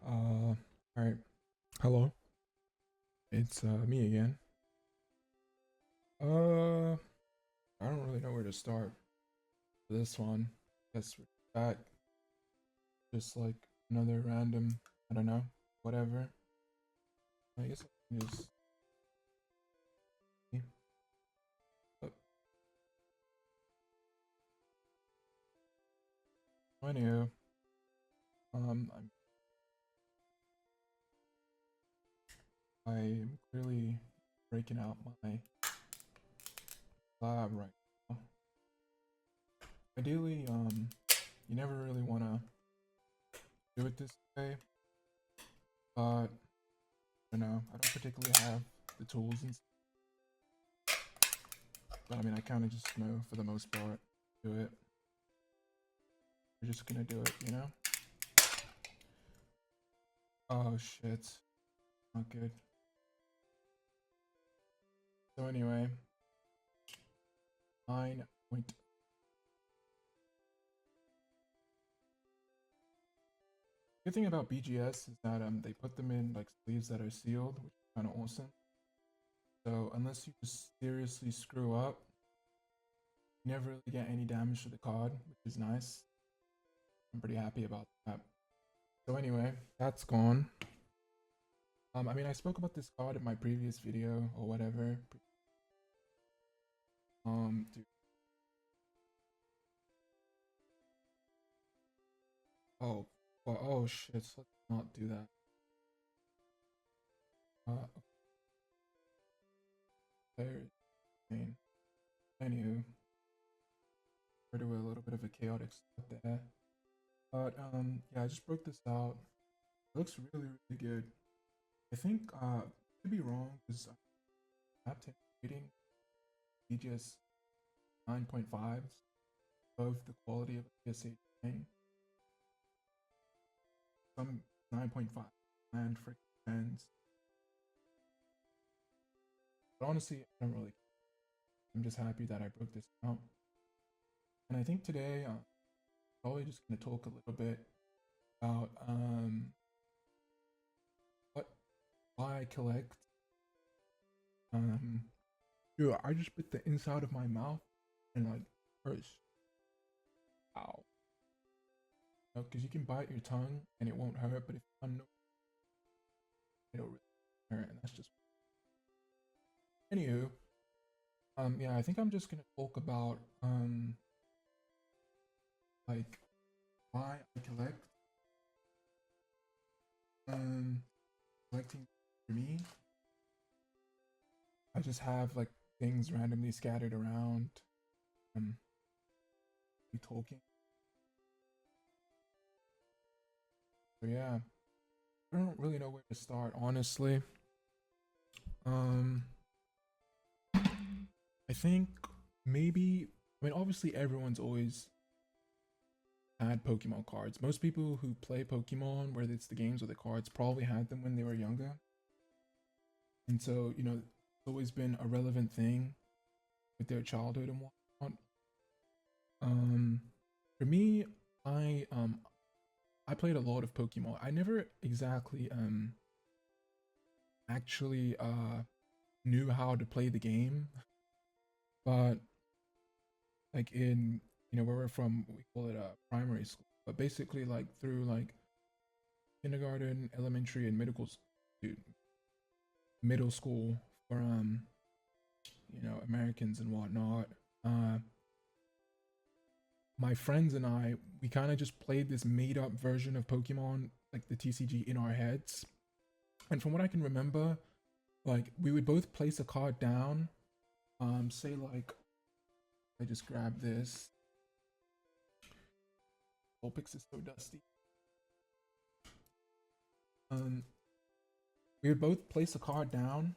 Alright. Hello. It's me again. Uh I don't really know where to start for this one. Guess we're back. Just like another random, I don't know, whatever. I guess I can just but anywho, I'm clearly breaking out my lab right now. Ideally, you never really wanna do it this way, but I don't know, I don't particularly have the tools and stuff. But I mean I kinda just know for the most part do it. We're just gonna do it. Oh shit. Not good. So anyway, 9 point. Good thing about BGS is that they put them in like sleeves that are sealed, which is kind of awesome. So unless you just seriously screw up, you never really get any damage to the card, which is nice. I'm pretty happy about that. So anyway, that's gone. I mean, I spoke about this card in my previous video or whatever. Dude. Oh, well, oh shit. Let's not do that. There. Insane. Anywho, we're doing a little bit of a chaotic stuff there. But yeah, I just broke this out. It looks really, really good. I think could be wrong because app rating BGS 9.5 above the quality of PSA 9. Some 9.5 and for fans. But honestly, I don't really care. I'm just happy that I broke this out. And I think today probably just gonna talk a little bit about what why I collect. Um Dude, I just bit the inside of my mouth and like hurts. Ow. Because you can bite your tongue and it won't hurt, but if you unknow, it'll really hurt, and that's just. Anywho, yeah, I think I'm just gonna talk about like why I collect. Um, Collecting for me, I just have like things randomly scattered around. Um, be talking. So yeah, I don't really know where to start, honestly. Um, I think maybe. I mean, obviously, everyone's always had Pokemon cards. Most people who play Pokemon, whether it's the games or the cards, probably had them when they were younger. And so, it's always been a relevant thing with their childhood and whatnot. Um, for me, I um I played a lot of Pokemon. I never exactly actually knew how to play the game, but like in where we're from, we call it primary school. But basically, like through like kindergarten, elementary, and middle school for Americans and whatnot. Uh, my friends and I, we kind of just played this made up version of Pokemon, like the TCG, in our heads. And from what I can remember, like we would both place a card down. Say like I just grab this. Vulpix is so dusty. Um, we would both place a card down,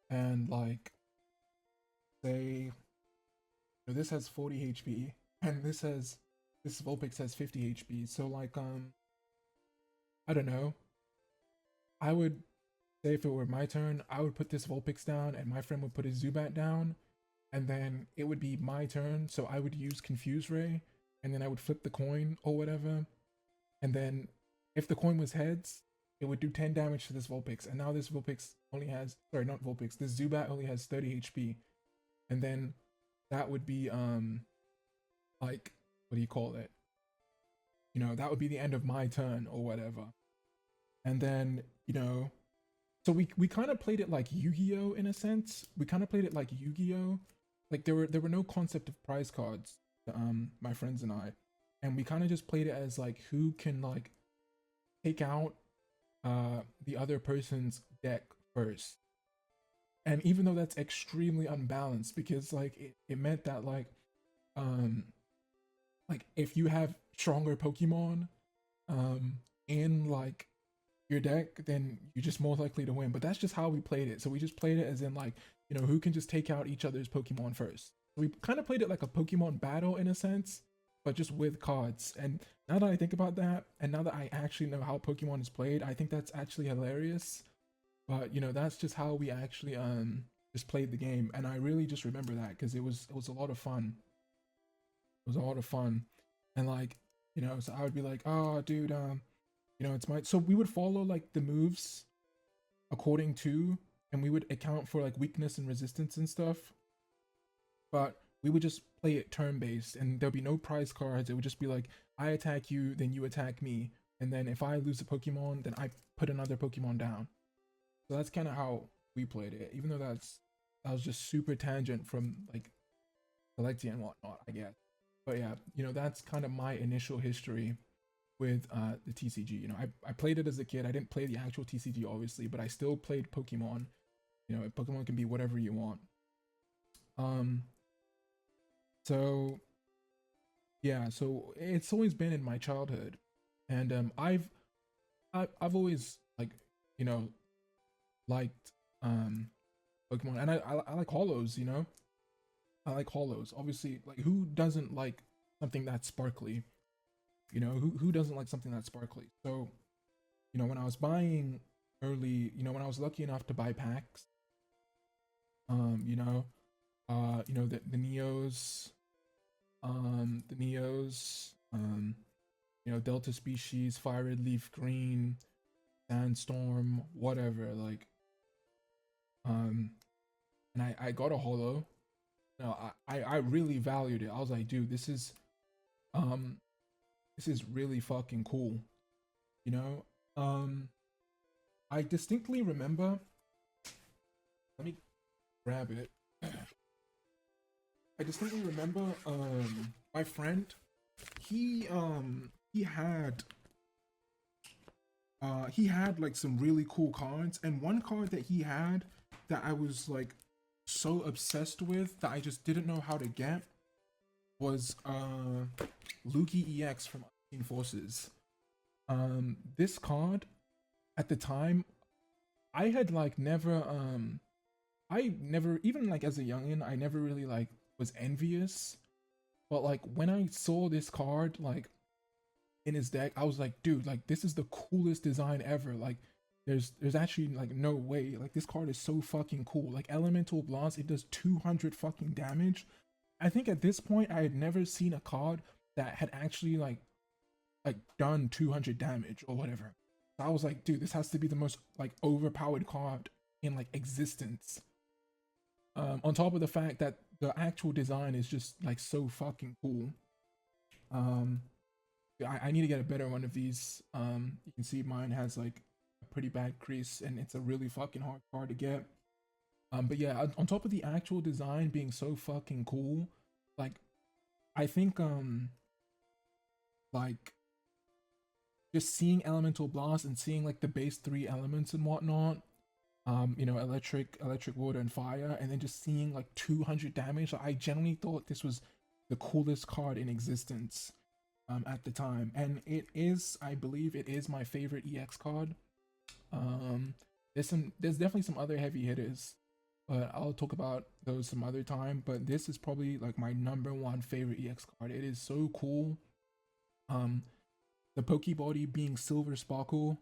and like say, this has 40 HP, and this Vulpix has 50 HP. So like I don't know. I would say if it were my turn, I would put this Vulpix down, and my friend would put his Zubat down, and then it would be my turn. So I would use Confuse Ray, and then I would flip the coin or whatever, and then if the coin was heads, it would do 10 damage to this Vulpix, and now this Vulpix only has, sorry, not Vulpix, this Zubat only has 30 HP, and then that would be like, what do you call it? You know, that would be the end of my turn or whatever. And then, you know, so we kind of played it like Yu-Gi-Oh in a sense. We kind of played it like Yu-Gi-Oh. Like there were no concept of prize cards, my friends and I. And we kind of just played it as like who can like take out the other person's deck first. And even though that's extremely unbalanced because like it meant that um like if you have stronger Pokemon in like your deck, then you're just more likely to win. But that's just how we played it. So we just played it as in like, you know, who can just take out each other's Pokemon first. So we kind of played it like a Pokemon battle in a sense, but just with cards. And now that I think about that, and now that I actually know how Pokemon is played, I think that's actually hilarious. But you know, that's just how we actually just played the game. And I really just remember that because it was a lot of fun. It was a lot of fun. And like, you know, so I would be like, oh dude, you know, it's my, so we would follow like the moves according to, and we would account for like weakness and resistance and stuff, but we would just play it turn based, and there'll be no prize cards. It would just be like, I attack you, then you attack me, and then if I lose a Pokemon, then I put another Pokemon down. So that's kind of how we played it, even though that was just super tangent from like collecting and whatnot, I guess. But yeah, you know, that's kind of my initial history with the TCG. You know, I played it as a kid. I didn't play the actual TCG, obviously, but I still played Pokemon. You know, Pokemon can be whatever you want. Um, so yeah, so it's always been in my childhood, and I've always like, you know, liked Pokemon, and I like Hollows. You know, I like Hollows. Obviously, like who doesn't like something that's sparkly? You know, who doesn't like something that's sparkly? So, you know, when I was buying early, you know, when I was lucky enough to buy packs, you know, the Neos, the Neos, you know, Delta Species, Fire Red Leaf Green, Sandstorm, whatever, like, um, and I got a holo. No, I really valued it. I was like, dude, um, this is really fucking cool, you know? I distinctly remember, let me grab it. I distinctly remember my friend, he had like some really cool cards, and one card that he had that I was like so obsessed with that I just didn't know how to get was Lugia EX from Unseen Forces. This card at the time, I had like never I never, even like as a youngin, I never really like was envious. But like when I saw this card like in his deck, I was like, dude, like this is the coolest design ever. Like there's actually like no way. Like this card is so fucking cool. Like Elemental Blast, it does 200 fucking damage. I think at this point I had never seen a card that had actually like done 200 damage or whatever. So I was like, dude, this has to be the most like overpowered card in like existence. On top of the fact that the actual design is just like so fucking cool. Um, I need to get a better one of these. You can see mine has like a pretty bad crease, and it's a really fucking hard card to get. But yeah, on top of the actual design being so fucking cool, like I think like just seeing Elemental Blast and seeing like the base three elements and whatnot, you know, electric, water, and fire, and then just seeing like 200 damage. I genuinely thought this was the coolest card in existence at the time, and it is, I believe, it is my favorite EX card. There's definitely some other heavy hitters, but I'll talk about those some other time. But this is probably like my number one favorite EX card. It is so cool. Um, the Pokebody being Silver Sparkle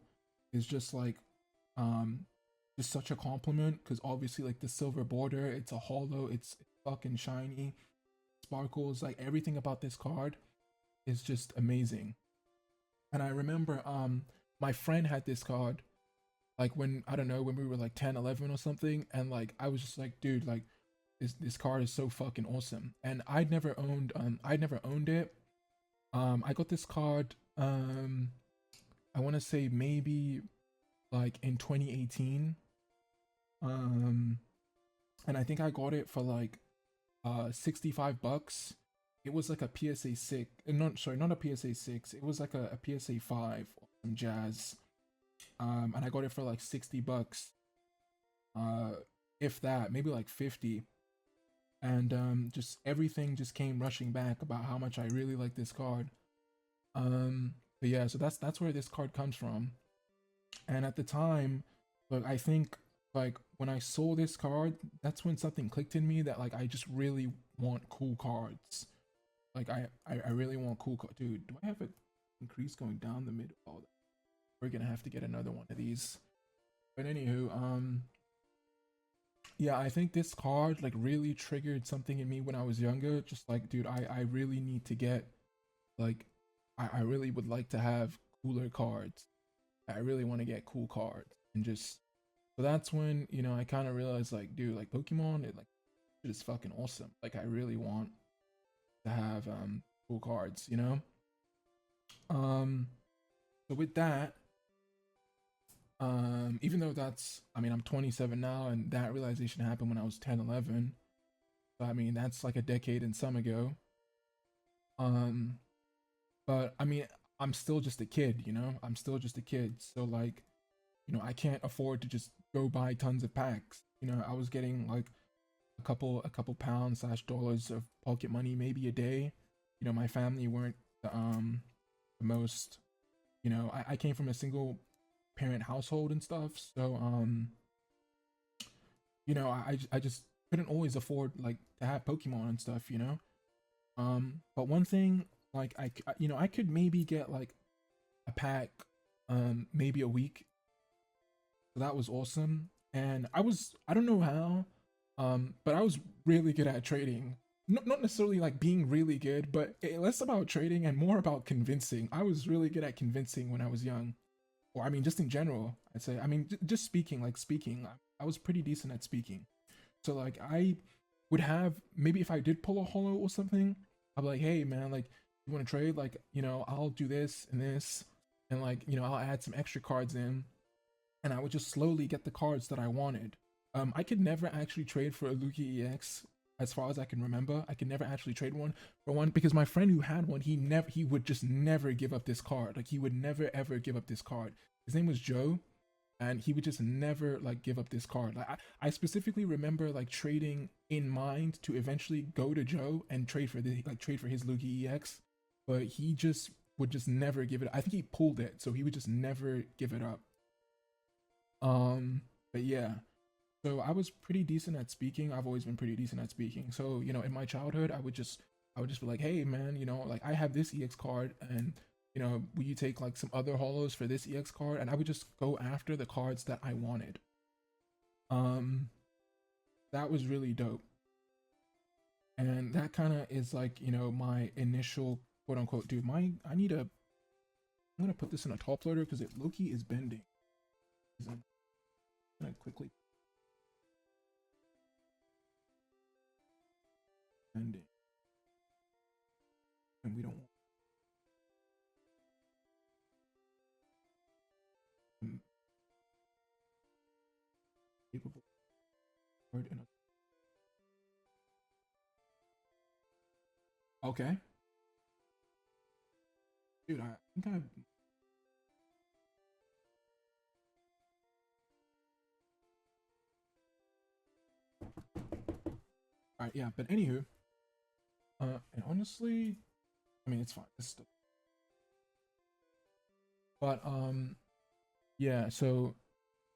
is just like just such a compliment because obviously like the silver border, it's a holo, it's fucking shiny, sparkles, like everything about this card is just amazing. And I remember my friend had this card, like when I don't know, when we were like 10, 11 or something, and like I was just like, dude, like this card is so fucking awesome. And I'd never owned it. I got this card I want to say maybe like in 2018. Um and I think I got it for like 65 bucks. It was like a PSA 6, not sorry, not a PSA 6. It was like a PSA 5 or some jazz. And I got it for like 60 bucks. Uh if that, maybe like 50. And just everything just came rushing back about how much I really like this card. But yeah, so that's where this card comes from. And at the time, like I think like when I saw this card, that's when something clicked in me that like I just really want cool cards. Like I really want cool cards. Dude, do I have an increase going down the mid? Oh, we're gonna have to get another one of these. But anywho, yeah, I think this card like really triggered something in me when I was younger. Just like, dude, I really need to get like I really would like to have cooler cards. I really want to get cool cards and just so that's when, you know, I kind of realized like, dude, like Pokemon, it like it is fucking awesome. Like I really want to have cool cards, you know? Um so with that, even though that's I mean, I'm 27 now and that realization happened when I was 10, 11. So I mean, that's like a decade and some ago. Um but I mean, I'm still just a kid, you know? I'm still just a kid. So like, you know, I can't afford to just go buy tons of packs. You know, I was getting like a couple pounds slash dollars of pocket money maybe a day. You know, my family weren't the most, you know, I came from a single parent household and stuff. So you know, I just couldn't always afford like to have Pokemon and stuff, you know. But one thing like you know, I could maybe get like a pack maybe a week. So that was awesome. And I don't know how, but I was really good at trading. Not necessarily like being really good, but less about trading and more about convincing. I was really good at convincing when I was young. Or I mean, just in general, I'd say. I mean, just speaking, like speaking, I was pretty decent at speaking. So like I would have maybe if I did pull a holo or something, I'd be like, hey man, like you want to trade? Like you know, I'll do this and this, and like you know, I'll add some extra cards in, and I would just slowly get the cards that I wanted. I could never actually trade for a Lugia EX as far as I can remember. I could never actually trade one for one because my friend who had one, he would just never give up this card. Like he would never ever give up this card. His name was Joe, and he would just never like give up this card. Like I specifically remember like trading in mind to eventually go to Joe and trade for his Lugia EX, but he just would just never give it. I think he pulled it, so he would just never give it up. But yeah, so I was pretty decent at speaking. I've always been pretty decent at speaking. So, you know, in my childhood, I would just be like, "Hey man, you know, like I have this EX card and you know, will you take like some other holos for this EX card?" And I would just go after the cards that I wanted. Um, that was really dope. And that kind of is like, you know, my initial quote unquote, dude, I'm gonna put this in a top loader because it Loki is bending. I'm gonna quickly bending. And we don't want capable card in a okay. Dude, I think I alright, yeah, but anywho, and honestly, I mean it's fine. It's still, but yeah, so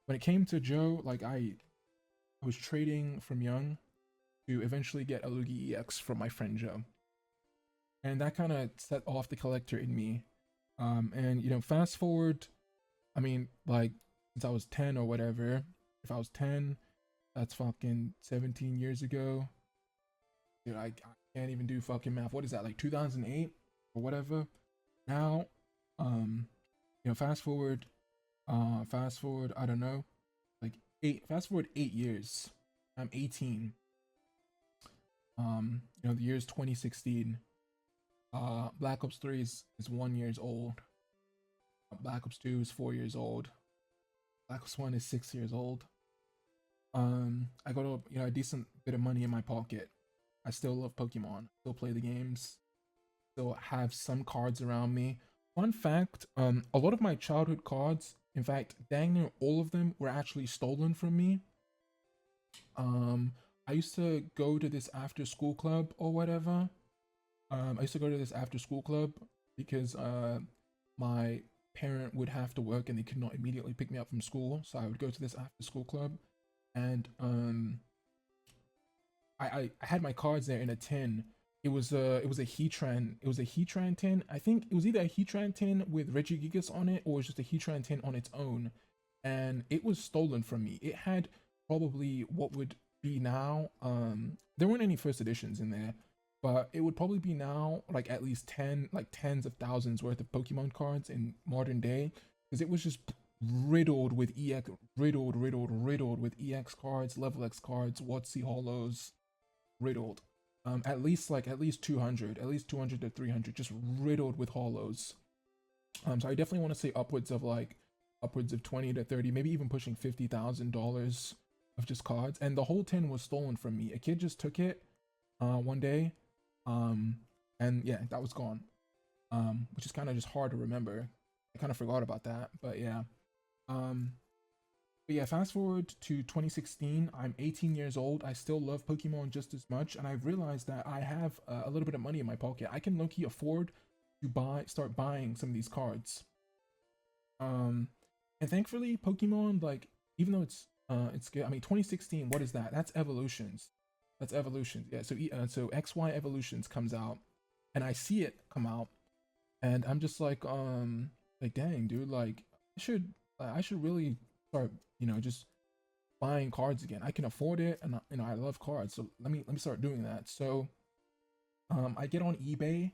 when it came to Joe, like I was trading from young to eventually get a Lugia EX from my friend Joe. And that kind of set off the collector in me. And you know, fast forward, I mean, like since I was 10 or whatever, if I was 10, that's fucking 17 years ago. Dude, I can't even do fucking math. What is that, like 2008 or whatever? Now, you know, fast forward. Fast forward, I don't know, like fast forward 8 years. I'm 18. The year is 2016. Black Ops 3 is 1 years old. Black Ops 2 is 4 years old. Black Ops 1 is 6 years old. I got a decent bit of money in my pocket. I still love Pokemon. Still play the games. Still have some cards around me. Fun fact, a lot of my childhood cards, in fact, dang near all of them were actually stolen from me. I used to go to this after school club or whatever. I used to go to this after school club because my parent would have to work and they could not immediately pick me up from school, so I would go to this after school club, and I had my cards there in a tin. It was a Heatran tin. I think it was either a Heatran tin with Regigigas on it or it was just a Heatran tin on its own, and it was stolen from me. It had probably what would be now, there weren't any first editions in there, but it would probably be now like at least 10, like tens of thousands worth of Pokemon cards in modern day, because it was just riddled with EX, riddled with EX cards, level X cards, WotC hollows, riddled. At least 200, at least 200 to 300, just riddled with hollows. So I definitely want to say upwards of 20 to 30, maybe even pushing $50,000 of just cards. And the whole tin was stolen from me. A kid just took it one day, and yeah, that was gone. Which is kind of just hard to remember. I kind of forgot about that, but yeah. Um, but yeah, fast forward to 2016. I'm 18 years old. I still love Pokemon just as much, and I've realized that I have a little bit of money in my pocket. I can low-key afford to start buying some of these cards. Um, and thankfully, Pokemon, like, even though it's good. I mean, 2016. What is that? That's evolutions. That's evolutions. Yeah. So XY evolutions comes out, and I see it come out, and I'm just like dang, dude, like I should really start, just buying cards again. I can afford it, and I love cards, so let me start doing that. So I get on eBay,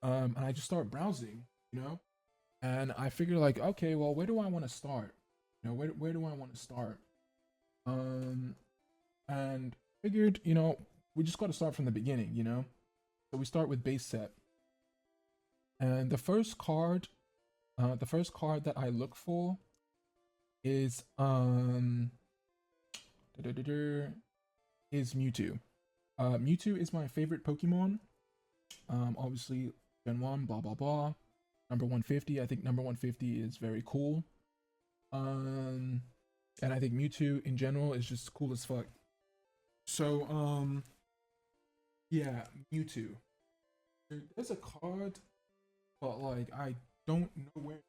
and I just start browsing, and I figure like, okay, well, where do I want to start? Where do I want to start? Um, and figured, we just got to start from the beginning. So we start with base set, and the first card that I look for is is Mewtwo. Mewtwo is my favorite Pokemon. Obviously Gen 1, blah blah blah. Number 150. I think number 150 is very cool. Um, and I think Mewtwo in general is just cool as fuck. So yeah, Mewtwo. There's a card, but like I don't know where.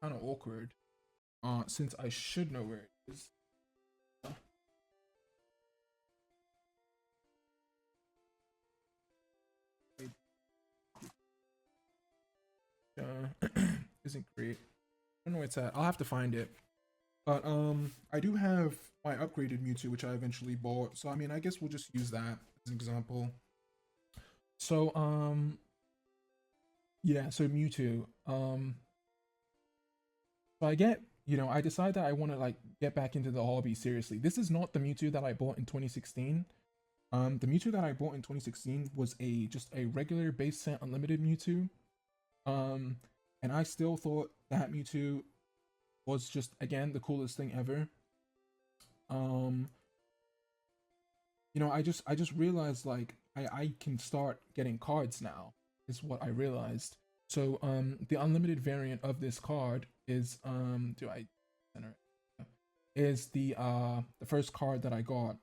Kind of awkward. Since I should know where it is. Uh, isn't great. I don't know where it's at. I'll have to find it. But I do have my upgraded Mewtwo, which I eventually bought. So I mean, I guess we'll just use that as an example. So yeah, so Mewtwo. So I decide that I want to like get back into the hobby seriously. This is not the Mewtwo that I bought in 2016. The Mewtwo that I bought in 2016 was just a regular base set unlimited Mewtwo. Um, and I still thought that Mewtwo was just again the coolest thing ever. Um, I just realized like I can start getting cards now. Is what I realized. So the unlimited variant of this card is do I center it? Is the first card that I got.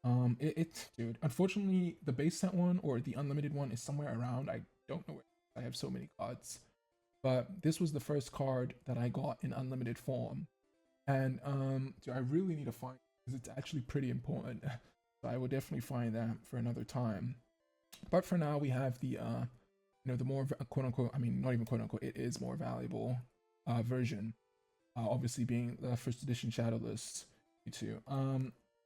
Dude, unfortunately the base set one or the unlimited one is somewhere around. I don't know where. I have so many cards. But this was the first card that I got in unlimited form. And dude, I really need to find because it's actually pretty important. So I will definitely find that for another time. But for now, we have the more quote unquote, I mean, not even quote unquote, it is more valuable version. Obviously being the first edition Shadowless too.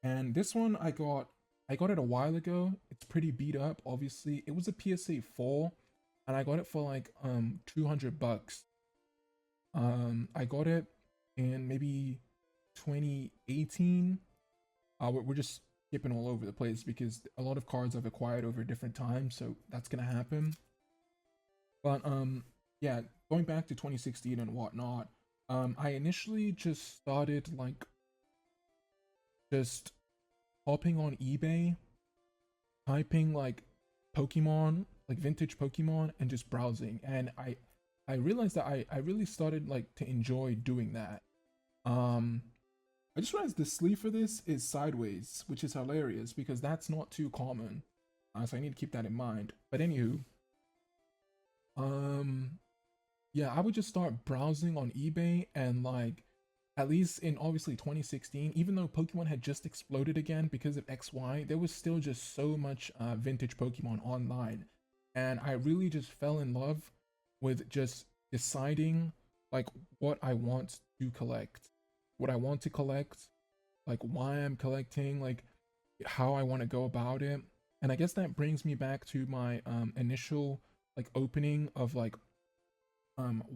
And this one I got it a while ago. It's pretty beat up. Obviously, it was a PSA 4, and I got it for like $200. I got it in maybe 2018. We're just skipping all over the place because a lot of cards I've acquired over different times, so that's gonna happen. But yeah, going back to 2016 and whatnot, I initially just started like just hopping on eBay, typing like Pokemon, like vintage Pokemon, and just browsing. And I realized that I really started like to enjoy doing that. Um, I just realized the sleeve for this is sideways, which is hilarious because that's not too common. So I need to keep that in mind. But anywho, um, yeah, I would just start browsing on eBay and like at least in obviously 2016, even though Pokemon had just exploded again because of XY, there was still just so much vintage Pokemon online. And I really just fell in love with just deciding like what I want to collect, what I want to collect, like why I'm collecting, like how I want to go about it. And I guess that brings me back to my initial like opening of like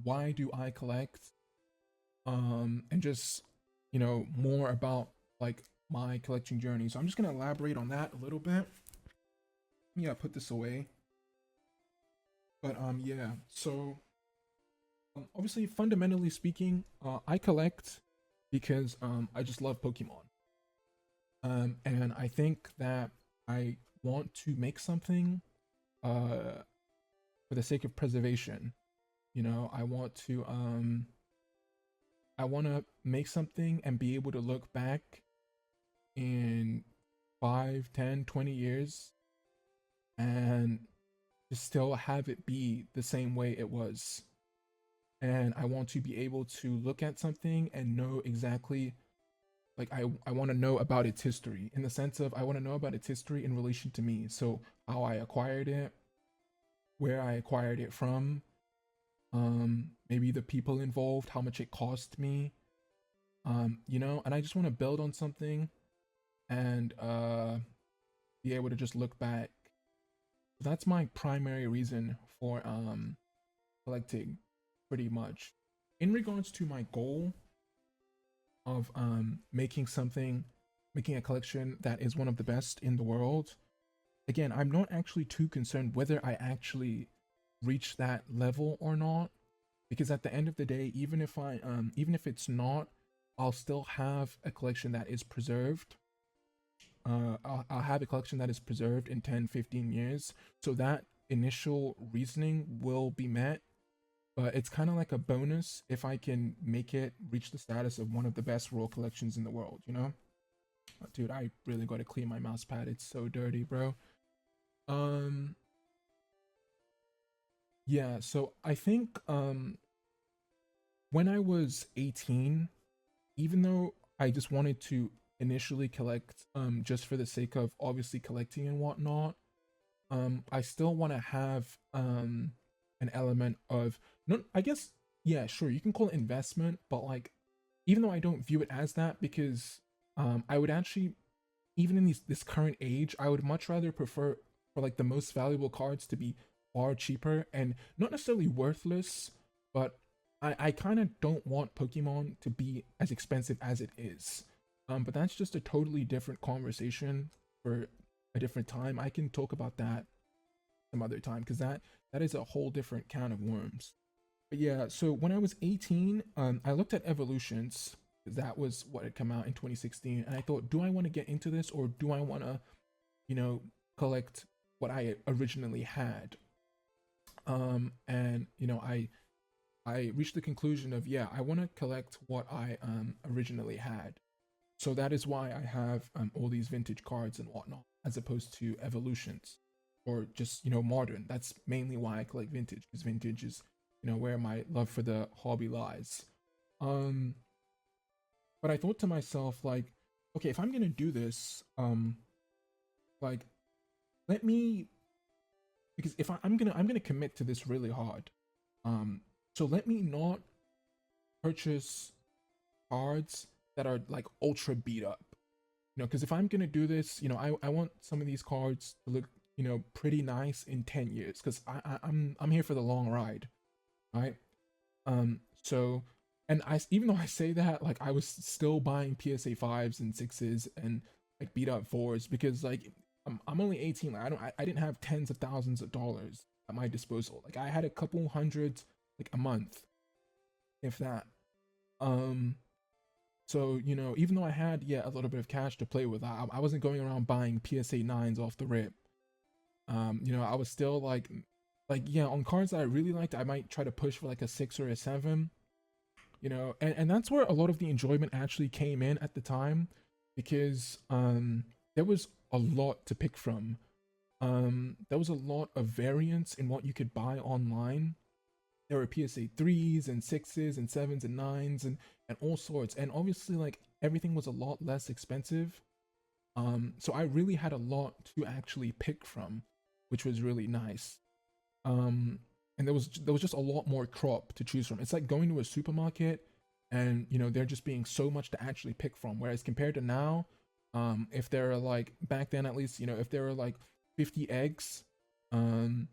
why do I collect, and just more about like my collecting journey. So I'm just gonna elaborate on that a little bit. Yeah, put this away. But yeah, so obviously fundamentally speaking, I collect because I just love Pokemon. And I think that I want to make something uh for the sake of preservation. I want to make something and be able to look back in 5, 10, 20 years and to still have it be the same way it was. And I want to be able to look at something and know exactly, like I want to know about its history in the sense of I want to know about its history in relation to me. So how I acquired it, where I acquired it from, maybe the people involved, how much it cost me, and I just want to build on something and be able to just look back. That's my primary reason for collecting, pretty much. In regards to my goal of making a collection that is one of the best in the world, again, I'm not actually too concerned whether I actually reach that level or not, because at the end of the day, even if it's not, I'll still have a collection that is preserved. I'll have a collection that is preserved in 10, 15 years. So that initial reasoning will be met, but it's kind of like a bonus if I can make it reach the status of one of the best royal collections in the world, you know? Dude, I really gotta clean my mouse pad. It's so dirty, bro. Um, yeah, so I think when I was 18, even though I just wanted to initially collect just for the sake of obviously collecting and whatnot, I still want to have an element of, no, I guess, yeah, sure, you can call it investment, but like even though I don't view it as that, because I would actually, even in this current age, I would much rather prefer for like the most valuable cards to be far cheaper and not necessarily worthless, but I kind of don't want Pokemon to be as expensive as it is. But that's just a totally different conversation for a different time. I can talk about that some other time because that is a whole different can of worms. But yeah, so when I was 18, I looked at Evolutions. That was what had come out in 2016, and I thought, do I want to get into this or do I want to, you know, collect what I originally had? And I reached the conclusion of, yeah, I want to collect what I originally had. So that is why I have all these vintage cards and whatnot, as opposed to Evolutions or just modern. That's mainly why I collect vintage, because vintage is where my love for the hobby lies. Um, but I thought to myself, like, okay, if I'm gonna do this, like, let me, because if I'm gonna commit to this really hard. Um, so let me not purchase cards that are like ultra beat up. Because if I'm gonna do this, I want some of these cards to look, pretty nice in 10 years. Because I'm here for the long ride, right? So, and even though I say that, like I was still buying PSA 5s and 6s and like beat up 4s because like I'm only 18. Like I didn't have tens of thousands of dollars at my disposal. Like I had a couple hundreds like a month, if that. Um, so even though I had a little bit of cash to play with, I wasn't going around buying PSA 9s off the rip. I was still like yeah, on cards that I really liked, I might try to push for like a 6 or a 7. And that's where a lot of the enjoyment actually came in at the time, because there was a lot to pick from. There was a lot of variance in what you could buy online. There were PSA 3s and 6s and 7s and 9s and all sorts, and obviously like everything was a lot less expensive. So I really had a lot to actually pick from, which was really nice. um and there was just a lot more crop to choose from. It's like going to a supermarket and there just being so much to actually pick from, whereas compared to now, if there are like back then, at least, if there are like 50 eggs, um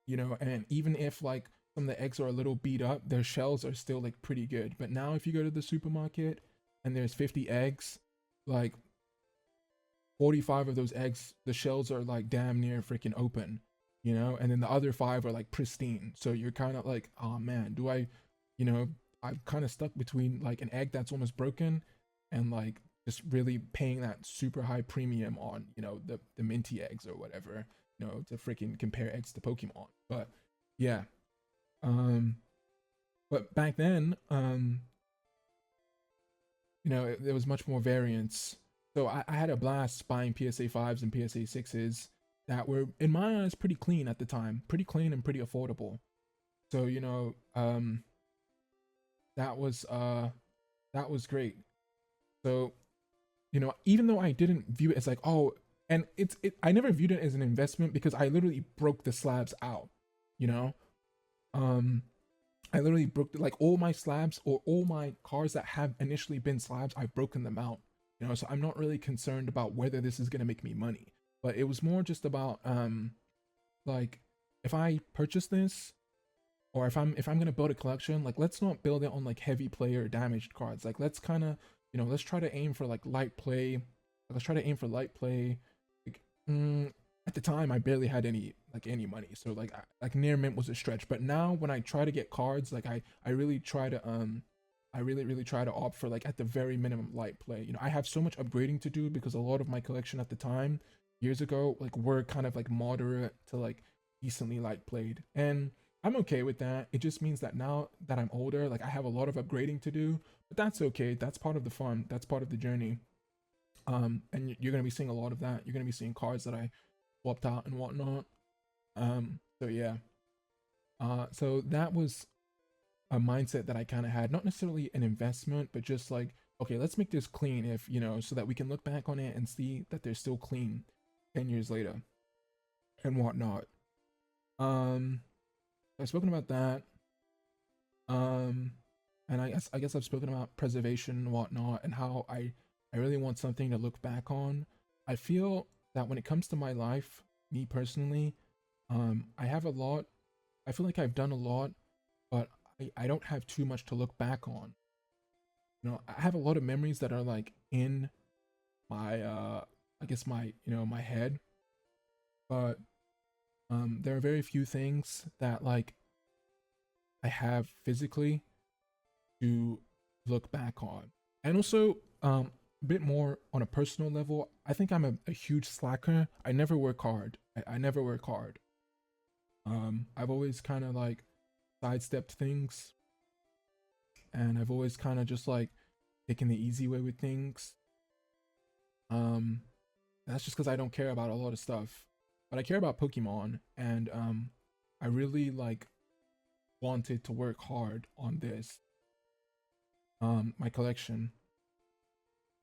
and even if like some of the eggs are a little beat up, their shells are still like pretty good. But now if you go to the supermarket and there's 50 eggs, like 45 of those eggs, the shells are like damn near freaking open, and then the other five are like pristine. So you're kind of like, oh man, you know, I'm kind of stuck between like an egg that's almost broken and like just really paying that super high premium on, the minty eggs or whatever, to freaking compare eggs to Pokemon. But yeah, um, but back then, there was much more variance. So I had a blast buying PSA 5s and PSA 6s that were, in my eyes, pretty clean at the time, pretty clean and pretty affordable. So that was great. So even though I didn't view it as like, oh, and I never viewed it as an investment because I literally broke the slabs out. You know, um, I literally broke like all my slabs or all my cars that have initially been slabs. I've broken them out. So I'm not really concerned about whether this is gonna make me money, but it was more just about like if I purchase this, or if I'm gonna build a collection, like let's not build it on like heavy play or damaged cards. Like let's kind of let's try to aim for like light play. Let's try to aim for light play. Like, at the time, I barely had any money, so like near mint was a stretch. But now when I try to get cards, like I really try to I really try to opt for like at the very minimum light play. I have so much upgrading to do because a lot of my collection at the time, years ago, like were kind of like moderate to like decently light played, and I'm okay with that. It just means that now that I'm older, like I have a lot of upgrading to do, but that's okay. That's part of the fun. That's part of the journey. And you're gonna be seeing a lot of that. You're gonna be seeing cards that I swapped out and whatnot. So yeah. So that was a mindset that I kind of had, not necessarily an investment, but just like, okay, let's make this clean, if so that we can look back on it and see that they're still clean 10 years later and whatnot. Um, I've spoken about that. Um, and I guess I've spoken about preservation and whatnot, and how I really want something to look back on. I feel that when it comes to my life, me personally, I have a lot. I feel like I've done a lot, but I don't have too much to look back on. I have a lot of memories that are like in my I guess my my head, but there are very few things that like I have physically to look back on. And also, a bit more on a personal level, I think I'm a huge slacker. I never work hard. I never work hard. I've always kind of like sidestepped things, and I've always kind of just like taken the easy way with things. Um, that's just because I don't care about a lot of stuff, but I care about Pokemon, and I really like wanted to work hard on this. My collection,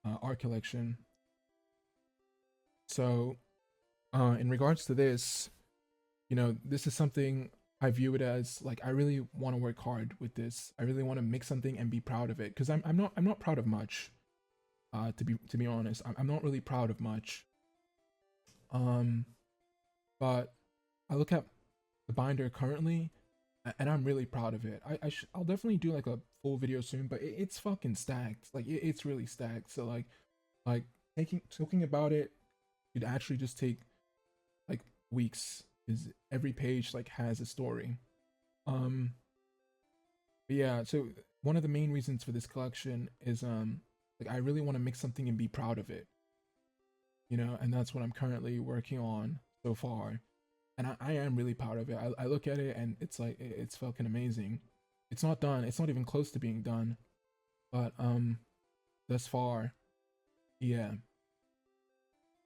our collection. So, in regards to this, this is something I view it as like I really want to work hard with this. I really want to make something and be proud of it, because I'm not proud of much. To be honest, I'm not really proud of much. Um, but I look at the binder currently, and I'm really proud of it. I'll definitely do like a full video soon, but it's fucking stacked. Like it's really stacked. So like talking about it, you'd actually just take like weeks. Is every page like has a story. Um, but yeah. So one of the main reasons for this collection is like I really want to make something and be proud of it. You know, and that's what I'm currently working on so far. And I am really proud of it. I look at it and it's like it's fucking amazing. It's not done. It's not even close to being done. But thus far, yeah.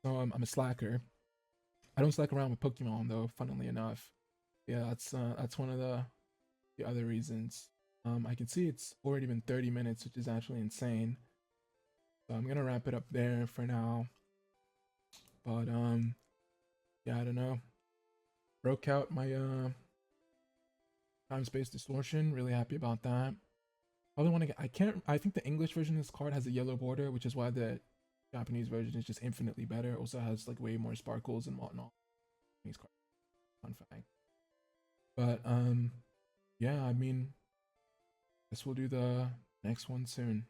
So I'm a slacker. I don't slack around with Pokemon though. Funnily enough, yeah, that's one of the other reasons. I can see it's already been 30 minutes, which is actually insane. So I'm gonna wrap it up there for now. But yeah, I don't know. Broke out my time space distortion. Really happy about that. Probably want to get. I can't. I think the English version of this card has a yellow border, which is why the Japanese version is just infinitely better. It also has like way more sparkles and whatnot. These cards, fun fact. But yeah, I mean, guess we'll do the next one soon.